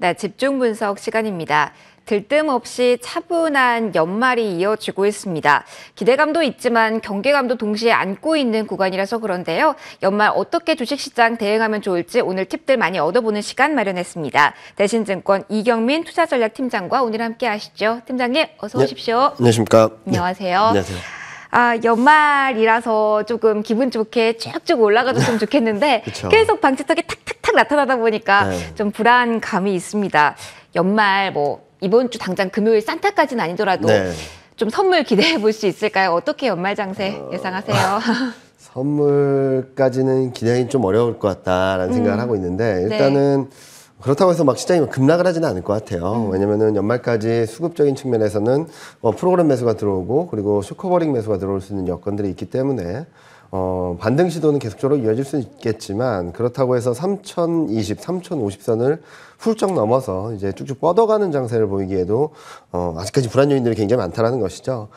네, 집중 분석 시간입니다. 들뜸 없이 차분한 연말이 이어지고 있습니다. 기대감도 있지만 경계감도 동시에 안고 있는 구간이라서 그런데요. 연말 어떻게 주식시장 대응하면 좋을지 오늘 팁들 많이 얻어보는 시간 마련했습니다. 대신증권 이경민 투자전략팀장과 오늘 함께 하시죠. 팀장님 어서 오십시오. 안녕하십니까. 안녕하세요. 안녕하세요. 연말이라서 조금 기분 좋게 쭉쭉 올라가줬으면 좋겠는데 계속 방지턱이 탁탁탁 나타나다 보니까 좀 불안감이 있습니다. 연말 이번 주 당장 금요일 산타까지는 아니더라도 좀 선물 기대해 볼 수 있을까요? 어떻게 연말 장세 예상하세요? 선물까지는 기대하기 좀 어려울 것 같다라는 생각을 하고 있는데 일단은 그렇다고 해서 막 시장이 급락을 하지는 않을 것 같아요. 왜냐면은 연말까지 수급적인 측면에서는 프로그램 매수가 들어오고 그리고 쇼커버링 매수가 들어올 수 있는 여건들이 있기 때문에 반등 시도는 계속적으로 이어질 수 있겠지만 그렇다고 해서 3020, 3050선을 훌쩍 넘어서 이제 쭉쭉 뻗어가는 장세를 보이기에도 아직까지 불안 요인들이 굉장히 많다라는 것이죠.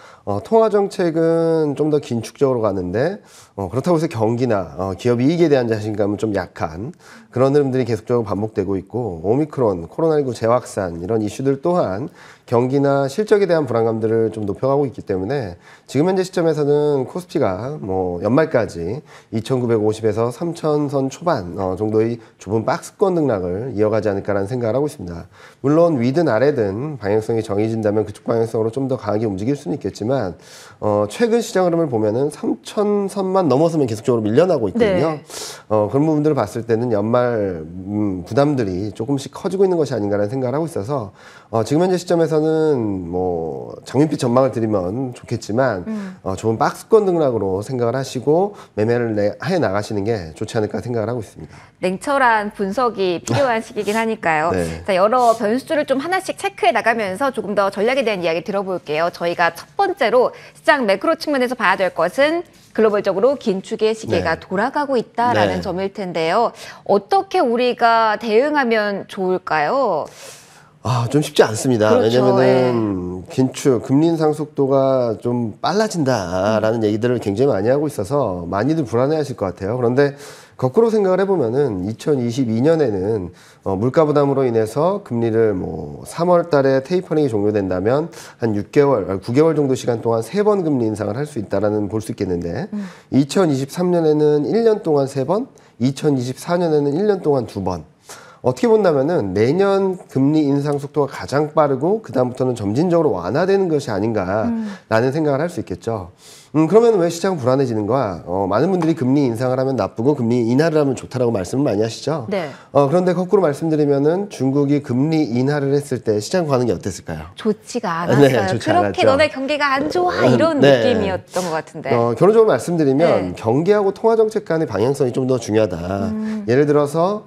통화 정책은 좀 더 긴축적으로 가는데 그렇다고 해서 경기나 기업 이익에 대한 자신감은 좀 약한 그런 흐름들이 계속적으로 반복되고 있고 오미크론, 코로나19 재확산 이런 이슈들 또한 경기나 실적에 대한 불안감들을 좀 높여가고 있기 때문에 지금 현재 시점에서는 코스피가 연말까지 2950에서 3000선 초반 정도의 좁은 박스권 등락을 이어가지 않을까라는 생각을 하고 있습니다. 물론 위든 아래든 방향성이 정해진다면 그쪽 방향성으로 좀 더 강하게 움직일 수는 있겠지만 최근 시장 흐름을 보면은 3000선만 넘어서면 계속적으로 밀려나고 있거든요. 그런 부분들을 봤을 때는 연말 부담들이 조금씩 커지고 있는 것이 아닌가라는 생각을 하고 있어서 지금 현재 시점에서는 장밋빛 전망을 드리면 좋겠지만 좋은 박스권 등락으로 생각을 하시고 매매를 해 나가시는 게 좋지 않을까 생각을 하고 있습니다. 냉철한 분석이 필요한 시기긴 하니까요. 자, 여러 변수를 좀 하나씩 체크해 나가면서 조금 더 전략에 대한 이야기 들어볼게요. 저희가 첫 번째로 시장 매크로 측면에서 봐야 될 것은 글로벌적으로 긴축의 시계가 돌아가고 있다라는 점일 텐데요. 어떻게 우리가 대응하면 좋을까요? 좀 쉽지 않습니다. 왜냐면은 긴축, 금리 인상 속도가 좀 빨라진다라는 얘기들을 굉장히 많이 하고 있어서 많이들 불안해하실 것 같아요. 그런데 거꾸로 생각을 해보면은 2022년에는 물가 부담으로 인해서 금리를 3월 달에 테이퍼링이 종료된다면 한 9개월 정도 시간 동안 3번 금리 인상을 할 수 있다라는 볼 수 있겠는데 2023년에는 1년 동안 3번, 2024년에는 1년 동안 2번. 어떻게 본다면은 내년 금리 인상 속도가 가장 빠르고 그다음부터는 점진적으로 완화되는 것이 아닌가라는 생각을 할 수 있겠죠. 그러면 왜 시장은 불안해지는가? 많은 분들이 금리 인상을 하면 나쁘고 금리 인하를 하면 좋다라고 말씀을 많이 하시죠. 그런데 거꾸로 말씀드리면은 중국이 금리 인하를 했을 때 시장 반응이 어땠을까요? 좋지가 않았어요. 좋지 그렇게 않았죠. 너네 경기가 안 좋아 이런 느낌이었던 것 같은데. 결론적으로 말씀드리면 경기하고 통화 정책 간의 방향성이 좀 더 중요하다. 예를 들어서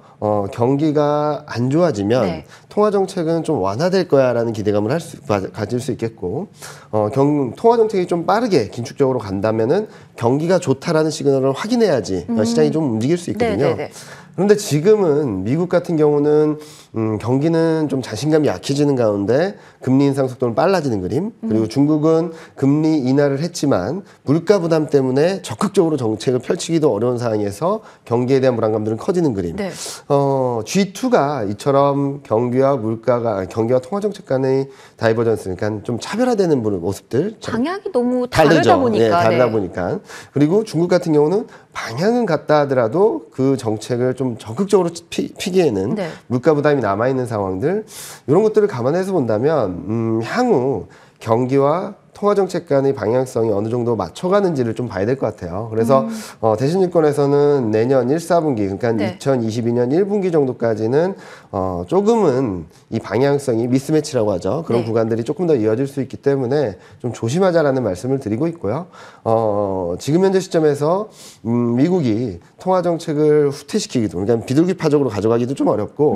경기가 안 좋아지면 통화 정책은 좀 완화될 거야라는 기대감을 가질 수 있겠고 통화 정책이 좀 빠르게 긴축적으로 간다면은 경기가 좋다라는 시그널을 확인해야지 시장이 좀 움직일 수 있거든요. 그런데 지금은 미국 같은 경우는 경기는 좀 자신감이 약해지는 가운데 금리 인상 속도는 빨라지는 그림, 그리고 중국은 금리 인하를 했지만 물가 부담 때문에 적극적으로 정책을 펼치기도 어려운 상황에서 경기에 대한 불안감들은 커지는 그림. G2가 이처럼 경기와 통화 정책 간의 다이버전스, 그러니까 좀 차별화되는 모습들. 방향이 너무 다르다 보니까. 다르다 보니까. 그리고 중국 같은 경우는 방향은 같다 하더라도 그 정책을 좀 적극적으로 피기에는 물가 부담이 남아있는 상황들, 이런 것들을 감안해서 본다면 향후 경기와 통화정책 간의 방향성이 어느 정도 맞춰가는지를 좀 봐야 될 것 같아요. 그래서 대신증권에서는 내년 1, 4분기, 그러니까 2022년 1분기 정도까지는 조금은 이 방향성이 미스매치라고 하죠. 그런 구간들이 조금 더 이어질 수 있기 때문에 좀 조심하자라는 말씀을 드리고 있고요. 지금 현재 시점에서 미국이 통화정책을 후퇴시키기도, 그러니까 비둘기파적으로 가져가기도 좀 어렵고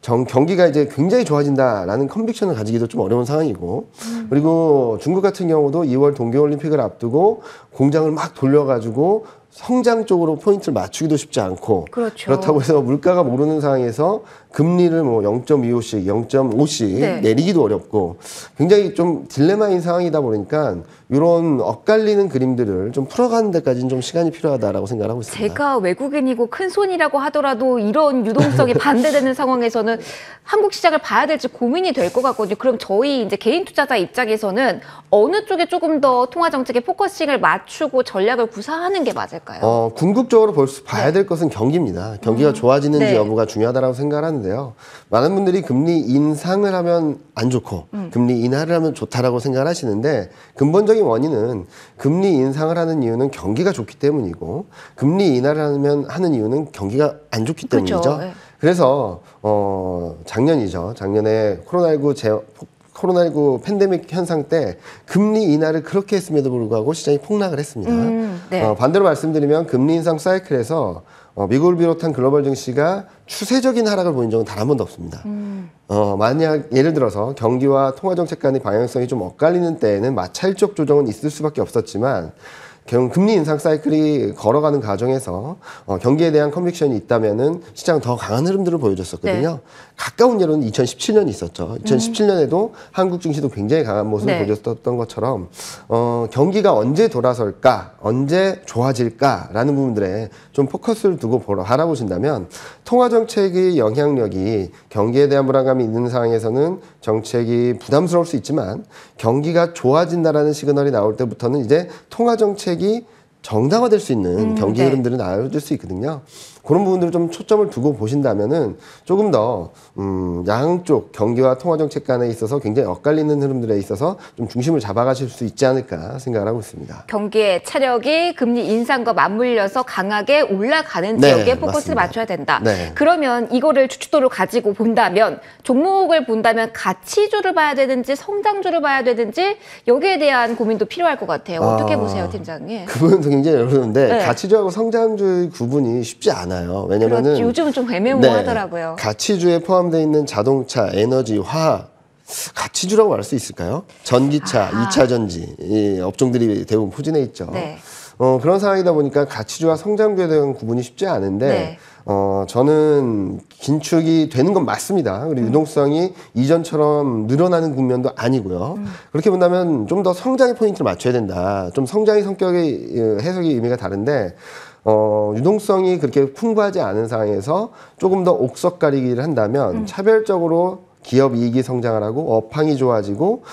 경기가 이제 굉장히 좋아진다라는 컨빅션을 가지기도 좀 어려운 상황이고 그리고 중국 같은 경우도 2월 동계올림픽을 앞두고 공장을 막 돌려가지고 성장 쪽으로 포인트를 맞추기도 쉽지 않고 그렇다고 해서 물가가 오르는 상황에서 금리를 뭐 0.25씩, 0.5씩 네. 내리기도 어렵고 굉장히 좀 딜레마인 상황이다 보니까 이런 엇갈리는 그림들을 좀 풀어가는 데까지는 좀 시간이 필요하다라고 생각하고 있습니다. 제가 외국인이고 큰 손이라고 하더라도 이런 유동성이 반대되는 상황에서는 한국 시장을 봐야 될지 고민이 될 것 같거든요. 그럼 저희 이제 개인 투자자 입장에서는 어느 쪽에 조금 더 통화 정책에 포커싱을 맞추고 전략을 구사하는 게 맞을까요? 궁극적으로 봐야 될 것은 경기입니다. 경기가 좋아지는지 네. 여부가 중요하다고 생각하는데요. 많은 분들이 금리 인상을 하면 안 좋고 금리 인하를 하면 좋다라고 생각을 하시는데 근본적인 원인은 금리 인상을 하는 이유는 경기가 좋기 때문이고 금리 인하를 하는 이유는 경기가 안 좋기 때문이죠. 그렇죠. 네. 그래서 작년이죠. 작년에 코로나19 팬데믹 현상 때 금리 인하를 그렇게 했음에도 불구하고 시장이 폭락을 했습니다. 네. 반대로 말씀드리면 금리 인상 사이클에서 미국을 비롯한 글로벌 증시가 추세적인 하락을 보인 적은 단 한 번도 없습니다. 만약 예를 들어서 경기와 통화정책 간의 방향성이 좀 엇갈리는 때에는 마찰적 조정은 있을 수밖에 없었지만 금리 인상 사이클이 걸어가는 과정에서 경기에 대한 컨빅션이 있다면은 시장은 더 강한 흐름들을 보여줬었거든요. 네. 가까운 예로는 2017년이 있었죠. 2017년에도 한국 증시도 굉장히 강한 모습을 네. 보여줬던 것처럼 경기가 언제 돌아설까, 언제 좋아질까라는 부분들에 좀 포커스를 두고 바라보신다면 통화 정책의 영향력이 경기에 대한 불안감이 있는 상황에서는 정책이 부담스러울 수 있지만 경기가 좋아진다라는 시그널이 나올 때부터는 이제 통화 정책이 정당화될 수 있는 경기 네. 흐름들이 나와줄 수 있거든요. 그런 부분들을 좀 초점을 두고 보신다면은 조금 더 양쪽 경기와 통화 정책 간에 있어서 굉장히 엇갈리는 흐름들에 있어서 좀 중심을 잡아가실 수 있지 않을까 생각을 하고 있습니다. 경기의 차력이 금리 인상과 맞물려서 강하게 올라가는 네, 지역에 포커스를 맞습니다. 맞춰야 된다. 네. 그러면 이거를 주축도로 가지고 본다면 종목을 본다면 가치주를 봐야 되는지 성장주를 봐야 되는지 여기에 대한 고민도 필요할 것 같아요. 어떻게 보세요, 팀장님? 그 부분도 굉장히 어려운데 네. 가치주하고 성장주의 구분이 쉽지 않아요. 왜냐면은 그렇죠. 요즘은 좀 애매모호하더라고요. 가치주에 포함되어 있는 자동차, 에너지, 화학 가치주라고 말할 수 있을까요? 전기차, 2차 전지 이 업종들이 대부분 포진해 있죠. 네. 그런 상황이다 보니까 가치주와 성장주에 대한 구분이 쉽지 않은데 네. 저는 긴축이 되는 건 맞습니다. 그리고 유동성이 이전처럼 늘어나는 국면도 아니고요. 그렇게 본다면 좀 더 성장의 포인트를 맞춰야 된다. 좀 성장의 성격의 해석의 의미가 다른데 유동성이 그렇게 풍부하지 않은 상황에서 조금 더 옥석 가리기를 한다면 차별적으로 기업 이익이 성장을 하고 업황이 좋아지고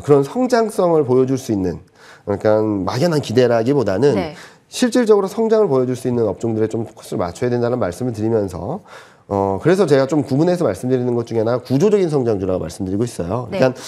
그런 성장성을 보여줄 수 있는 그러니까 막연한 기대라기보다는 네. 실질적으로 성장을 보여줄 수 있는 업종들에 좀 포커스를 맞춰야 된다는 말씀을 드리면서 그래서 제가 좀 구분해서 말씀드리는 것 중에 하나 구조적인 성장주라고 말씀드리고 있어요. 네. 그러니까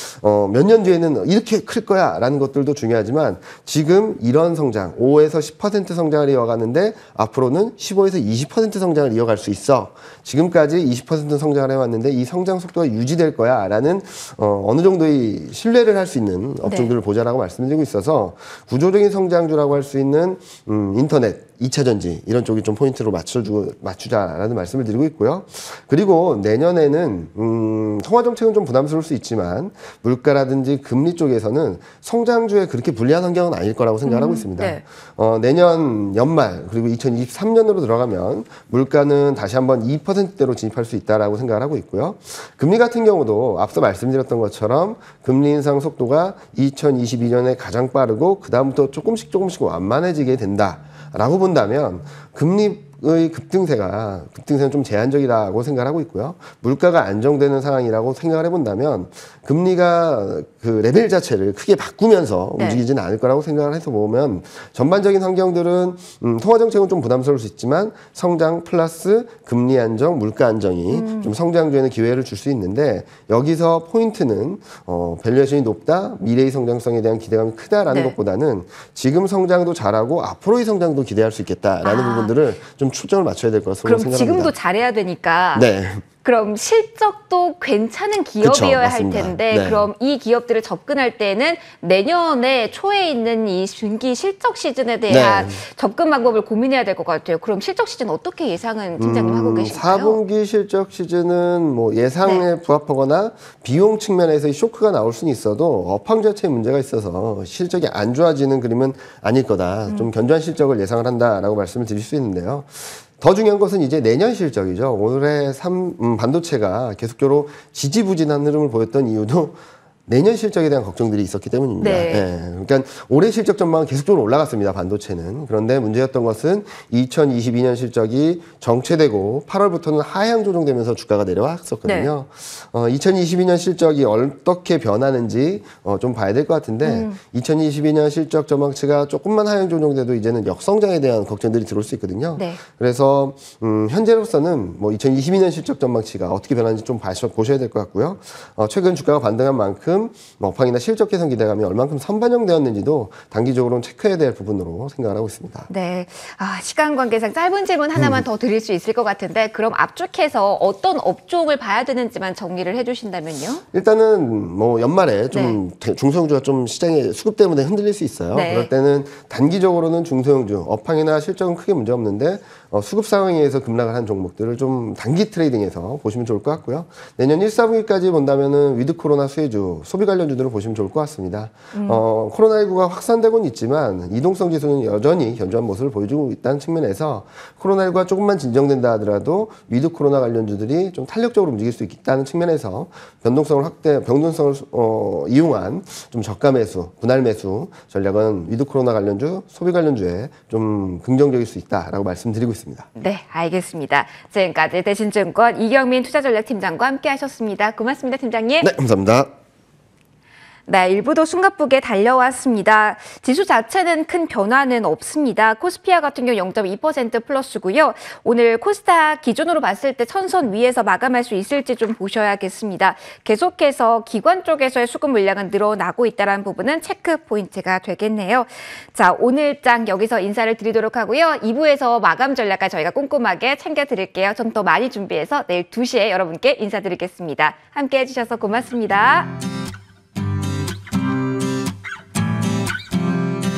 몇 년 뒤에는 이렇게 클 거야라는 것들도 중요하지만 지금 이런 성장 5에서 10% 성장을 이어가는데 앞으로는 15에서 20% 성장을 이어갈 수 있어. 지금까지 20% 성장을 해왔는데 이 성장 속도가 유지될 거야라는 어느 정도의 신뢰를 할 수 있는 업종들을 보자라고 말씀드리고 있어서 구조적인 성장주라고 할 수 있는 인터넷 2차 전지 이런 쪽이 좀 포인트로 맞추자라는 말씀을 드리고 있고요. 그리고 내년에는 통화 정책은 좀 부담스러울 수 있지만 물가라든지 금리 쪽에서는 성장주에 그렇게 불리한 환경은 아닐 거라고 생각하고 있습니다. 네. 내년 연말 그리고 2023년으로 들어가면 물가는 다시 한번 2%대로 진입할 수 있다라고 생각을 하고 있고요. 금리 같은 경우도 앞서 말씀드렸던 것처럼 금리 인상 속도가 2022년에 가장 빠르고 그다음부터 조금씩 완만해지게 된다라고 본다면 금리의 급등세는 좀 제한적이라고 생각을 하고 있고요. 물가가 안정되는 상황이라고 생각을 해본다면 금리가 그 레벨 자체를 크게 바꾸면서 네. 움직이지는 않을 거라고 생각을 해서 보면 전반적인 환경들은 통화 정책은 좀 부담스러울 수 있지만 성장 플러스 금리 안정, 물가 안정이 좀 성장주에는 기회를 줄 수 있는데 여기서 포인트는 밸류에이션이 높다, 미래의 성장성에 대한 기대감이 크다라는 네. 것보다는 지금 성장도 잘하고 앞으로의 성장도 기대할 수 있겠다라는 부분들을 좀 초점을 맞춰야 될 것으로 그럼 생각합니다. 지금도 잘해야 되니까 네. 그럼 실적도 괜찮은 기업이어야 그쵸, 할 맞습니다. 텐데 네. 그럼 이 기업들을 접근할 때는 내년에 초에 있는 이 분기 실적 시즌에 대한 네. 접근 방법을 고민해야 될 것 같아요. 그럼 실적 시즌 어떻게 예상은 팀장님 하고 계신가요? 4분기 실적 시즌은 뭐 예상에 네. 부합하거나 비용 측면에서 쇼크가 나올 수는 있어도 업황 자체에 문제가 있어서 실적이 안 좋아지는 그림은 아닐 거다. 좀 견조한 실적을 예상을 한다라고 말씀을 드릴 수 있는데요. 더 중요한 것은 이제 내년 실적이죠. 올해 반도체가 계속적으로 지지부진한 흐름을 보였던 이유도 내년 실적에 대한 걱정들이 있었기 때문입니다. 네. 그러니까 올해 실적 전망은 계속적으로 올라갔습니다. 반도체는. 그런데 문제였던 것은 2022년 실적이 정체되고 8월부터는 하향 조정되면서 주가가 내려왔었거든요. 2022년 실적이 어떻게 변하는지 좀 봐야 될 것 같은데 2022년 실적 전망치가 조금만 하향 조정돼도 이제는 역성장에 대한 걱정들이 들어올 수 있거든요. 네. 그래서 현재로서는 뭐 2022년 실적 전망치가 어떻게 변하는지 좀 보셔야 될 것 같고요. 최근 주가가 반등한 만큼 업황이나 실적 개선 기대감이 얼만큼 선반영되었는지도 단기적으로는 체크해야 될 부분으로 생각을 하고 있습니다. 네. 시간 관계상 짧은 질문 하나만 더 드릴 수 있을 것 같은데 그럼 압축해서 어떤 업종을 봐야 되는지만 정리를 해주신다면요? 일단은 뭐 연말에 좀 중소형주가 좀 시장의 수급 때문에 흔들릴 수 있어요. 네. 그럴 때는 단기적으로는 중소형주, 업황이나 실적은 크게 문제 없는데 수급 상황에 의해서 급락을 한 종목들을 좀 단기 트레이딩에서 보시면 좋을 것 같고요. 내년 1, 4분기까지 본다면은 위드 코로나 수혜주, 소비 관련주들을 보시면 좋을 것 같습니다. 코로나19가 확산되고는 있지만 이동성 지수는 여전히 견조한 모습을 보여주고 있다는 측면에서 코로나19가 조금만 진정된다 하더라도 위드 코로나 관련주들이 좀 탄력적으로 움직일 수 있다는 측면에서 변동성을 이용한 좀 저가 매수, 분할 매수 전략은 위드 코로나 관련주, 소비 관련주에 좀 긍정적일 수 있다라고 말씀드리고 있습니다. 네, 알겠습니다. 지금까지 대신증권 이경민 투자전략팀장과 함께 하셨습니다. 고맙습니다, 팀장님. 네, 감사합니다. 네, 일부도 숨가쁘게 달려왔습니다. 지수 자체는 큰 변화는 없습니다. 코스피아 같은 경우 0.2% 플러스고요. 오늘 코스닥 기준으로 봤을 때 천선 위에서 마감할 수 있을지 좀 보셔야겠습니다. 계속해서 기관 쪽에서의 수급 물량은 늘어나고 있다는 부분은 체크 포인트가 되겠네요. 자, 오늘 장 여기서 인사를 드리도록 하고요. 2부에서 마감 전략까지 저희가 꼼꼼하게 챙겨드릴게요. 좀 더 많이 준비해서 내일 2시에 여러분께 인사드리겠습니다. 함께 해주셔서 고맙습니다.